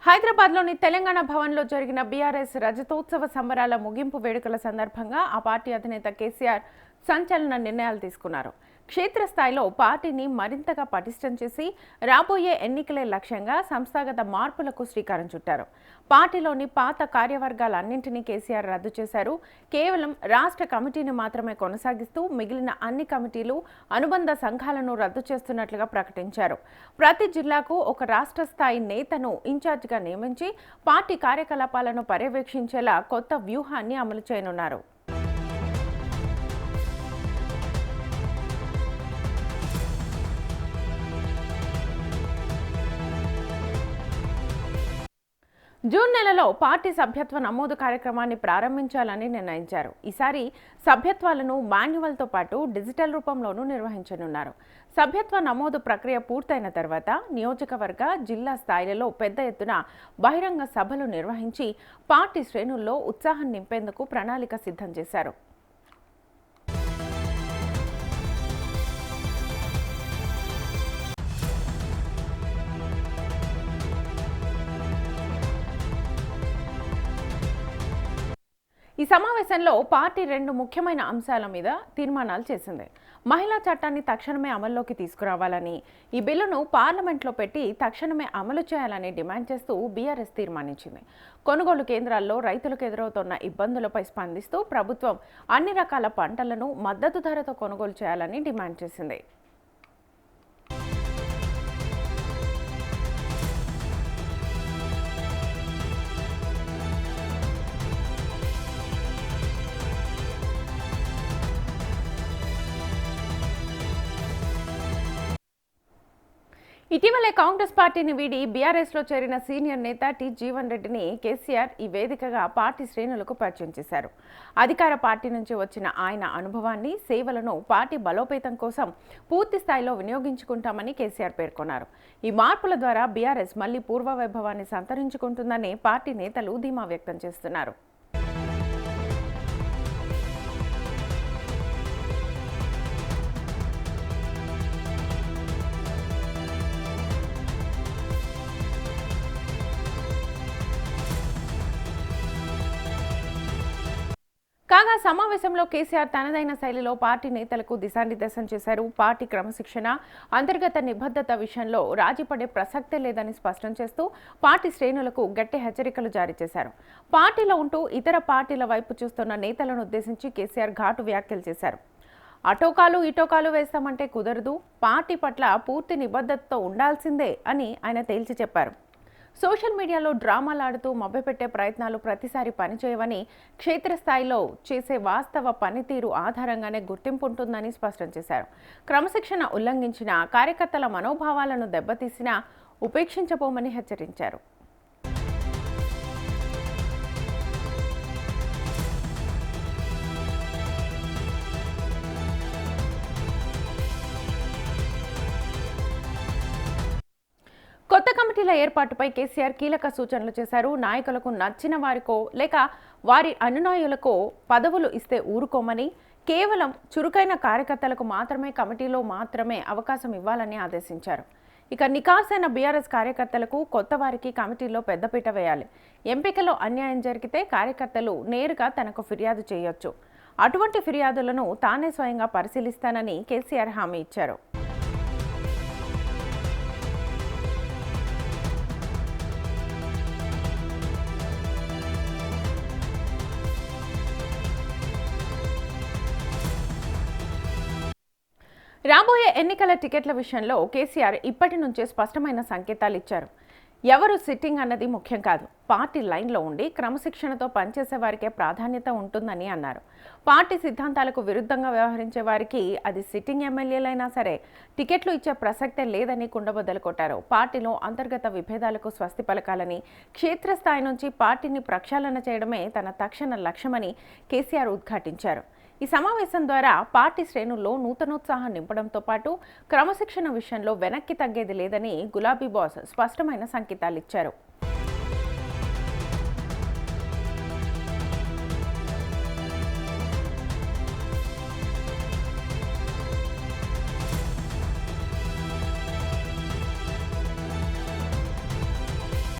హైదరాబాద్లోని తెలంగాణ భవన్లో జరిగిన బీఆర్ఎస్ రజతోత్సవ సంబరాల ముగింపు వేడుకల సందర్భంగా ఆ పార్టీ అధినేత కేసీఆర్ సంచలన నిర్ణయాలు తీసుకున్నారు. క్షేత్రస్థాయిలో పార్టీని మరింతగా పటిష్టం చేసి రాబోయే ఎన్నికలే లక్ష్యంగా సంస్థాగత మార్పులకు శ్రీకారం చుట్టారు. పార్టీలోని పాత కార్యవర్గాలన్నింటినీ కేసీఆర్ రద్దు చేశారు. కేవలం రాష్ట్ర కమిటీని మాత్రమే కొనసాగిస్తూ మిగిలిన అన్ని కమిటీలు, అనుబంధ సంఘాలను రద్దు చేస్తున్నట్లుగా ప్రకటించారు. ప్రతి జిల్లాకు ఒక రాష్ట్ర స్థాయి నేతను ఇన్ఛార్జిగా నియమించి పార్టీ కార్యకలాపాలను పర్యవేక్షించేలా కొత్త వ్యూహాన్ని అమలు చేయనున్నారు. జూన్ నెలలో పార్టీ సభ్యత్వ నమోదు కార్యక్రమాన్ని ప్రారంభించాలని నిర్ణయించారు. ఈసారి సభ్యత్వాలను మాన్యువల్తో పాటు డిజిటల్ రూపంలోనూ నిర్వహించనున్నారు. సభ్యత్వ నమోదు ప్రక్రియ పూర్తయిన తర్వాత నియోజకవర్గ, జిల్లా స్థాయిలలో పెద్ద ఎత్తున బహిరంగ సభలు నిర్వహించి పార్టీ శ్రేణుల్లో ఉత్సాహం నింపేందుకు ప్రణాళిక సిద్ధం చేశారు. ఈ సమావేశంలో పార్టీ రెండు ముఖ్యమైన అంశాల మీద తీర్మానాలు చేసింది. మహిళా చట్టాన్ని తక్షణమే అమల్లోకి తీసుకురావాలని, ఈ బిల్లును పార్లమెంట్లో పెట్టి తక్షణమే అమలు చేయాలని డిమాండ్ చేస్తూ బీఆర్ఎస్ తీర్మానించింది. కొనుగోలు కేంద్రాల్లో రైతులకు ఎదురవుతున్న ఇబ్బందులపై స్పందిస్తూ ప్రభుత్వం అన్ని రకాల పంటలను మద్దతు ధరతో కొనుగోలు చేయాలని డిమాండ్ చేసింది. ఇటీవలే కాంగ్రెస్ పార్టీని వీడి బీఆర్ఎస్లో చేరిన సీనియర్ నేత టి జీవన్ రెడ్డిని కేసీఆర్ ఈ వేదికగా పార్టీ శ్రేణులకు పరిచయం చేశారు. అధికార పార్టీ నుంచి వచ్చిన ఆయన అనుభవాన్ని, సేవలను పార్టీ బలోపేతం కోసం పూర్తి స్థాయిలో వినియోగించుకుంటామని కేసీఆర్ పేర్కొన్నారు. ఈ మార్పుల ద్వారా బీఆర్ఎస్ మళ్లీ పూర్వ వైభవాన్ని సంతరించుకుంటుందని పార్టీ నేతలు ధీమా వ్యక్తం చేస్తున్నారు. కాగా సమావేశంలో కేసీఆర్ తనదైన శైలిలో పార్టీ నేతలకు దిశానిర్దేశం చేశారు. పార్టీ క్రమశిక్షణ, అంతర్గత నిబద్ధత విషయంలో రాజీపడే ప్రసక్తే లేదని స్పష్టం చేస్తూ పార్టీ శ్రేణులకు గట్టి హెచ్చరికలు జారీ చేశారు. పార్టీలో ఉంటూ ఇతర పార్టీల వైపు చూస్తున్న నేతలను ఉద్దేశించి కేసీఆర్ ఘాటు వ్యాఖ్యలు చేశారు. అటోకాలు ఇటోకాలు వేస్తామంటే కుదరదు, పార్టీ పట్ల పూర్తి నిబద్ధతతో ఉండాల్సిందే అని ఆయన తేల్చి చెప్పారు. సోషల్ మీడియాలో డ్రామాలాడుతూ మభ్యపెట్టే ప్రయత్నాలు ప్రతిసారి పనిచేయవని, క్షేత్రస్థాయిలో చేసే వాస్తవ పనితీరు ఆధారంగానే గుర్తింపు ఉంటుందని స్పష్టం చేశారు. క్రమశిక్షణ ఉల్లంఘించిన, కార్యకర్తల మనోభావాలను దెబ్బతీసినా ఉపేక్షించబోమని హెచ్చరించారు. కొత్త కమిటీల ఏర్పాటుపై కేసీఆర్ కీలక సూచనలు చేశారు. నాయకులకు నచ్చిన వారికో లేక వారి అనునాయులకో పదవులు ఇస్తే ఊరుకోమని, కేవలం చురుకైన కార్యకర్తలకు మాత్రమే కమిటీలో అవకాశం ఇవ్వాలని ఆదేశించారు. ఇక నికార్సైన బీఆర్ఎస్ కార్యకర్తలకు, కొత్త వారికి కమిటీలో పెద్దపీట వేయాలి. ఎంపికలో అన్యాయం జరిగితే కార్యకర్తలు నేరుగా తనకు ఫిర్యాదు చేయొచ్చు. అటువంటి ఫిర్యాదులను తానే స్వయంగా పరిశీలిస్తానని కేసీఆర్ హామీ ఇచ్చారు. రాబోయే ఎన్నికల టికెట్ల విషయంలో కేసీఆర్ ఇప్పటి నుంచే స్పష్టమైన సంకేతాలు ఇచ్చారు. ఎవరు సిట్టింగ్ అన్నది ముఖ్యం కాదు, పార్టీ లైన్లో ఉండి క్రమశిక్షణతో పనిచేసే వారికే ప్రాధాన్యత ఉంటుందని అన్నారు. పార్టీ సిద్ధాంతాలకు విరుద్ధంగా వ్యవహరించే వారికి, అది సిట్టింగ్ ఎమ్మెల్యేలైనా సరే, టికెట్లు ఇచ్చే ప్రసక్తే లేదని కుండబద్దలు కొట్టారు. పార్టీలో అంతర్గత విభేదాలకు స్వస్తి పలకాలని, క్షేత్రస్థాయి నుంచి పార్టీని ప్రక్షాళన చేయడమే తన తక్షణ లక్ష్యమని కేసీఆర్ ఉద్ఘాటించారు. ఈ సమావేశం ద్వారా పార్టీ శ్రేణుల్లో నూతనోత్సాహం నింపడంతో పాటు క్రమశిక్షణ విషయంలో వెనక్కి తగ్గేది లేదని గులాబీ బాస్ స్పష్టమైన సంకేతాలిచ్చారు.